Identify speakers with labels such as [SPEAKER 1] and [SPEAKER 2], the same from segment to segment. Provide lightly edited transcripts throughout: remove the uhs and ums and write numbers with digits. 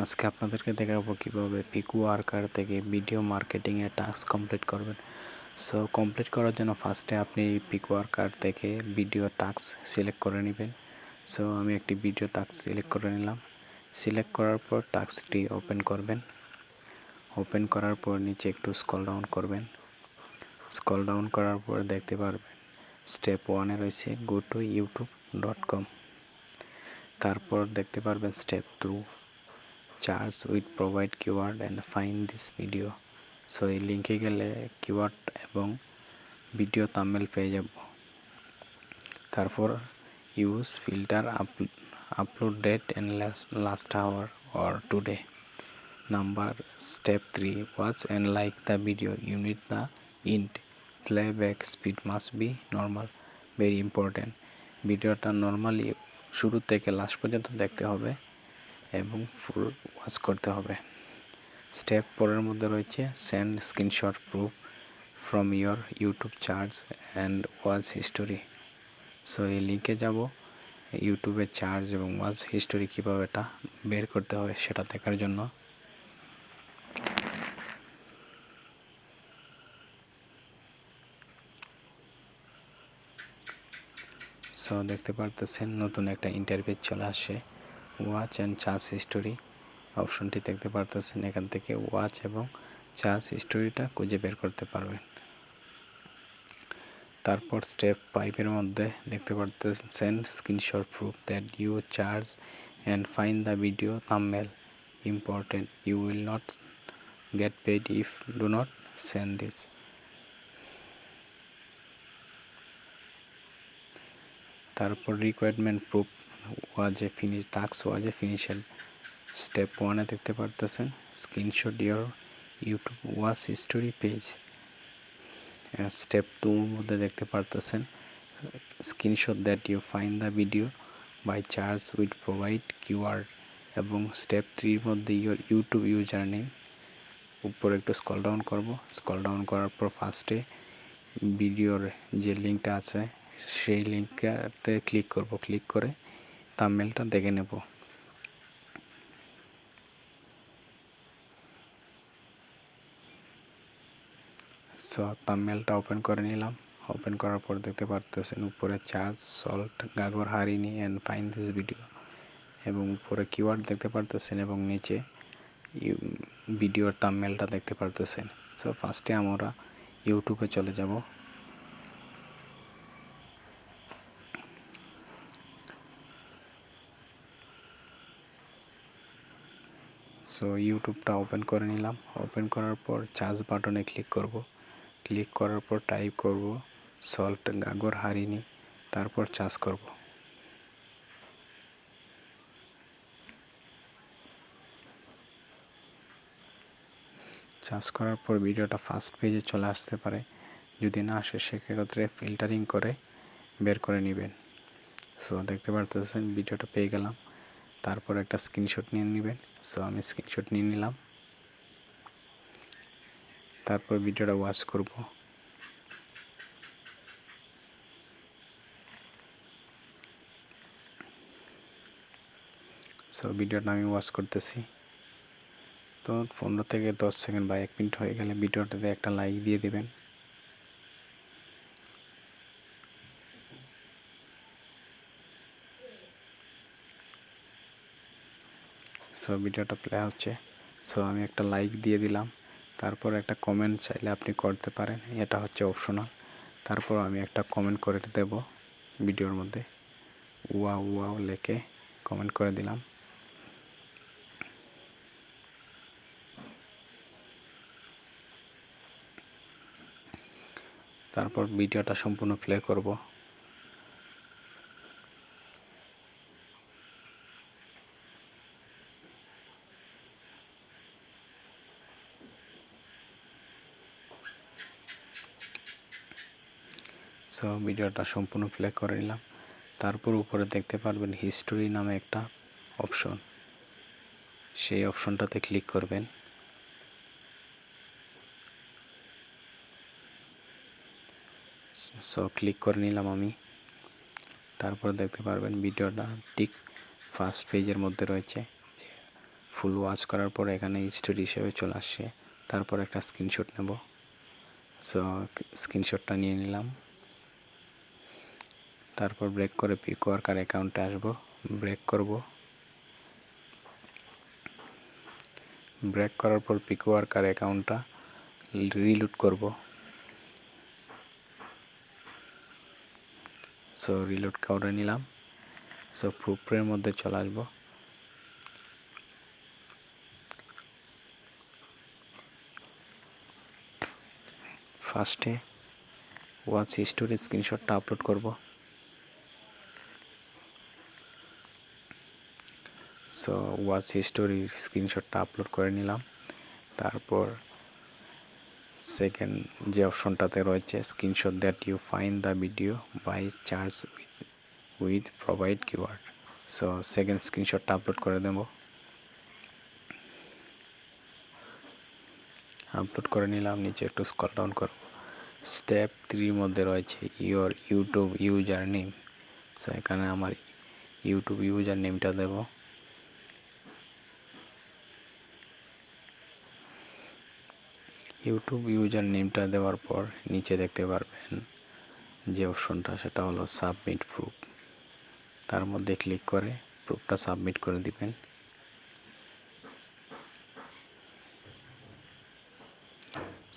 [SPEAKER 1] আজকে আপনাদেরকে দেখাবো কিভাবে পিকওয়ার্কার থেকে ভিডিও মার্কেটিং এর টাস্ক কমপ্লিট করবেন। সো কমপ্লিট করার জন্য ফার্স্টে আপনি পিকওয়ার্কার থেকে ভিডিও টাস্ক সিলেক্ট করে নেবেন। সো আমি একটি ভিডিও টাস্ক সিলেক্ট করে নিলাম। সিলেক্ট করার পর টাস্কটি ওপেন করবেন। ওপেন করার পর নিচে একটু স্ক্রল ডাউন করবেন। স্ক্রল ডাউন করার পর দেখতে পারবেন স্টেপ 1 এ রয়েছে গো টু youtube.com। তারপর দেখতে পারবেন step 2 charge with provide keyword and find this video. So এই লিঙ্কে গেলে কিওয়ার্ড এবং ভিডিও থাম্বনেল পেয়ে যাব। তারপর use filter upload date and last hour or today. Number step 3 watch and like the video you need the in playback speed must be normal. Very important, ভিডিওটা normally শুরু থেকে last পর্যন্ত দেখতে হবে এবং ফুল ওয়াচ করতে হবে। Step 4 এর মধ্যে রয়েছে send screenshot proof from your YouTube charge and watch history. So এই লিঙ্কে যাব ইউটিউবের চার্জ এবং ওয়াচ হিস্টোরি কীভাবে এটা বের করতে হয় সেটা দেখার জন্য। সো দেখতে পারতেছেন নতুন একটা ইন্টারফেস চলে আসে। ওয়াচ অ্যান্ড চার্জ হিস্টোরি অপশনটি দেখতে পারতেছেন। এখান থেকে ওয়াচ এবং চার্জ হিস্টোরিটা খুঁজে বের করতে পারবেন। তারপর স্টেপ 5 এর মধ্যে দেখতে পারতেছেন screenshot proof that you search and find the video thumbnail. Important, you will not get paid if do not send this. তারপর requirement proof was a finish task was a finished. Step 1 এ দেখতে পারতেছেন screenshot your YouTube watch history page. Step 2 এর মধ্যে দেখতে পারতেছেন screenshot that you find the video by charge with provide keyword. এবং step 3 এর মধ্যে ইয়োর ইউটিউব ইউজার নেম। উপরে একটু স্ক্রল ডাউন করব। স্ক্রল ডাউন করার পর ফার্স্টে ভিডিওর যে লিঙ্কটা আছে সেই লিঙ্কটাতে ক্লিক করব। ক্লিক করে থাম্বনেলটা দেখে নেব। সো থাম্বনেলটা ওপেন করে নিলাম। ওপেন করার পর দেখতে পারতেছেন উপরে চার্জ সল্ট গাগর হারিনি অ্যান্ড ফাইন্ড দিস ভিডিও এবং উপরে কিওয়ার্ড দেখতে পারতেছেন এবং নিচে ভিডিওর থাম্বনেলটা দেখতে পারতেছেন। সো ফার্স্টে আমরা ইউটিউবে চলে যাব। সো ইউটিউবটা ওপেন করে নিলাম। ওপেন করার পর চার্জ বাটনে ক্লিক করব। ক্লিক করার পর টাইপ করব সল্ট গাগর হারিনি, তারপর চার্জ করব। চার্জ করার পর ভিডিওটা ফার্স্ট পেজে চলে আসতে পারে, যদি না আসে সেক্ষেত্রে ফিল্টারিং করে বের করে নেবেন। সো দেখতে পারতেছেন ভিডিওটা পেয়ে গেলাম। তারপর একটা স্ক্রিনশট নিয়ে নেবেন। সো আমি স্ক্রিনশট নিয়ে নিলাম। তারপর ভিডিওটা ওয়াচ করব। সো ভিডিওটা আমি ওয়াচ করতেছি। তো 15 থেকে 10 সেকেন্ড বা 1 মিনিট হয়ে গেলে ভিডিওটাতে একটা লাইক দিয়ে দিবেন। সো ভিডিওটা প্লে হচ্ছে। সো আমি একটা লাইক দিয়ে দিলাম। তারপর একটা কমেন্ট চাইলে আপনি করতে পারেন, এটা হচ্ছে অপশনাল। তারপর আমি একটা কমেন্ট করে দেব ভিডিওর মধ্যে। ওয়াও ওয়াও লিখে কমেন্ট করে দিলাম। তারপর ভিডিওটা সম্পূর্ণ প্লে করব। সো ভিডিওটা সম্পূর্ণ প্লে করে নিলাম। তারপর উপরে দেখতে পারবেন হিস্টোরি নামে একটা অপশন, সেই অপশনটাতে ক্লিক করবেন। সো ক্লিক করে নিলাম আমি। তারপর দেখতে পারবেন ভিডিওটা ঠিক ফার্স্ট পেজের মধ্যে রয়েছে। ফুল ওয়াচ করার পর এখানে স্টোরি হিসেবে চলে আসছে। তারপর একটা স্ক্রিনশট নেব। সো স্ক্রিনশটটা নিয়ে নিলাম। তারপর ব্রেক করে পিকওয়ার্কার অ্যাকাউন্টে আসব। ব্রেক করব। ব্রেক করার পর পিকওয়ার্কার অ্যাকাউন্টটা রিলোড করব। সো রিলোড করে নিলাম। সো প্রুফের মধ্যে চলে আসবো। ফার্স্টে ওয়াচ হিস্টোরি স্ক্রিনশটটা আপলোড করব। সো ওয়াচ হিস্টোরির স্ক্রিনশটটা আপলোড করে নিলাম। তারপর সেকেন্ড যে অপশনটাতে রয়েছে screenshot that you find the video by charge with provide keyword. So second স্ক্রিনশটটা আপলোড করে দেব। আপলোড করে নিলাম। নিচে একটু স্ক্রল ডাউন করব। স্টেপ 3 মধ্যে রয়েছে your YouTube user name. So এখানে আমার ইউটিউব ইউজার নেমটা দেব। ইউটিউব ইউজার নেমটা দেওয়ার পর নিচে দেখতে পারবেন যে অপশনটা, সেটা হলো সাবমিট প্রুফ। তার মধ্যে ক্লিক করে প্রুফটা সাবমিট করে দিবেন।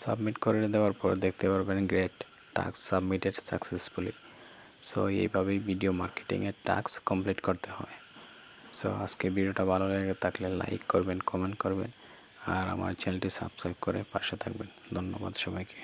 [SPEAKER 1] সাবমিট করে দেওয়ার পর দেখতে পারবেন great, task submitted successfully. So এইভাবেই ভিডিও মার্কেটিংয়ের টাস্ক কমপ্লিট করতে হয়। সো আজকে ভিডিওটা ভালো লেগে থাকলে লাইক করবেন, কমেন্ট করবেন, আর আমার চ্যানেলটি সাবস্ক্রাইব করে পাশে থাকবেন। ধন্যবাদ সবাইকে।